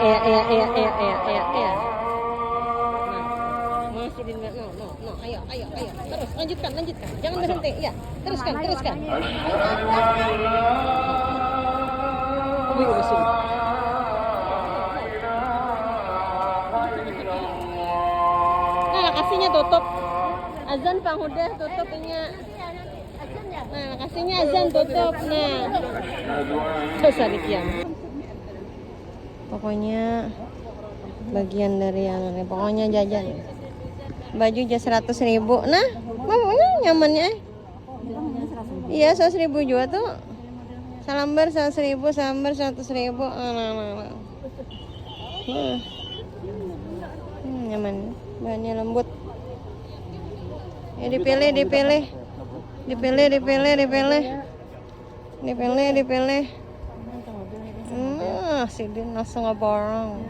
Nah, masih di no. Ayo. Terus lanjutkan. Jangan berhenti. Ya, teruskan. Wih, udah. Nah, kasihnya tutup. Azan Pak udah tutupnya. Nah, kasihnya azan tutup. Nah. Sadik yang. Pokoknya bagian dari yang ini. Pokoknya jajan. Baju aja 100.000. Nah, nyamannya. Iya, 100.000 juga tuh. Salambar 100.000, salambar 100.000. Nah. Nyaman. Bahannya lembut. Ya dipilih. Si Din langsung ngeborong.